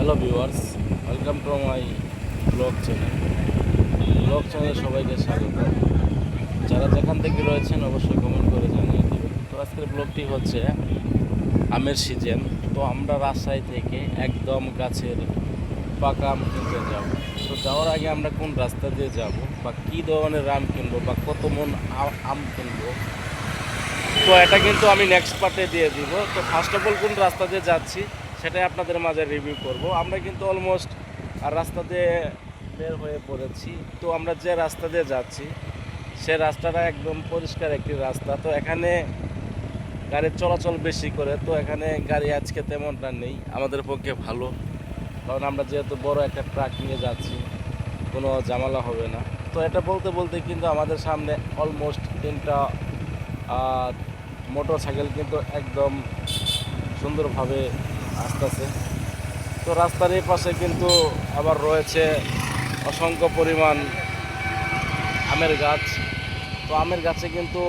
Hello viewers, welcome to my blog channel. Blog চ্যানেলে সবাইকে স্বাগত। যারা যেখান থেকে রয়েছেন অবশ্যই কমেন্ট করে জানিয়ে দেবেন। তো আজকের ব্লগটি হচ্ছে আমের সিজন। তো আমরা রাজশাহী থেকে একদম গাছের পাকা আম কিনতে যাব। তো যাওয়ার আগে আমরা কোন রাস্তা দিয়ে যাব বা কী ধরনের আম কিনবো বা কত মন আম কিনবো, তো এটা কিন্তু আমি নেক্সট পার্টে দিয়ে দিব। তো ফার্স্ট অফ অল কোন রাস্তা দিয়ে যাচ্ছি সেটাই আপনাদের মাঝে রিভিউ করব। আমরা কিন্তু অলমোস্ট রাস্তা দিয়ে বের হয়ে পড়েছি। তো আমরা যে রাস্তা দিয়ে যাচ্ছি সে রাস্তাটা একদম পরিষ্কার একটি রাস্তা। তো এখানে গাড়ির চলাচল বেশি করে, তো এখানে গাড়ি আজকে তেমনটা নেই, আমাদের পক্ষে ভালো। কারণ আমরা যেহেতু বড় একটা ট্রাক নিয়ে যাচ্ছি, কোনো ঝামেলা হবে না। তো এটা বলতে বলতে কিন্তু আমাদের সামনে অলমোস্ট 3টা মোটর সাইকেল কিন্তু একদম সুন্দরভাবে আসতেছে। তো রাস্তার এই পাশে কিন্তু আবার রয়েছে অসংখ্য পরিমাণ আমের গাছ। তো আমের গাছে কিন্তু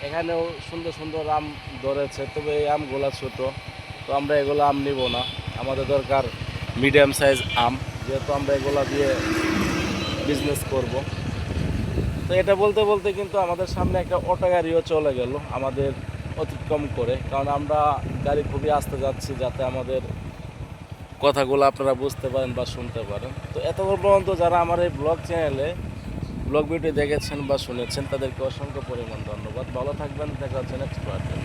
এখানেও সুন্দর সুন্দর আম ধরেছে, তবে এই আমগুলো ছোট। তো আমরা এগুলো আম নিব না, আমাদের দরকার মিডিয়াম সাইজ আম, যেহেতু আমরা এগুলো দিয়ে বিজনেস করব। তো এটা বলতে বলতে কিন্তু আমাদের সামনে একটা অটো গাড়িও চলে গেল আমাদের অতিক্রম করে, কারণ আমরা গাড়ি খুবই আস্তে যাচ্ছি যাতে আমাদের কথাগুলো আপনারা বুঝতে পারেন বা শুনতে পারেন। তো এতক্ষণ পর্যন্ত যারা আমার এই ব্লগ চ্যানেলে ব্লগ ভিডিও দেখেছেন বা শুনেছেন তাদেরকে অসংখ্য পরিমাণ ধন্যবাদ। ভালো থাকবেন, দেখা হচ্ছে নেক্সট পার্টে।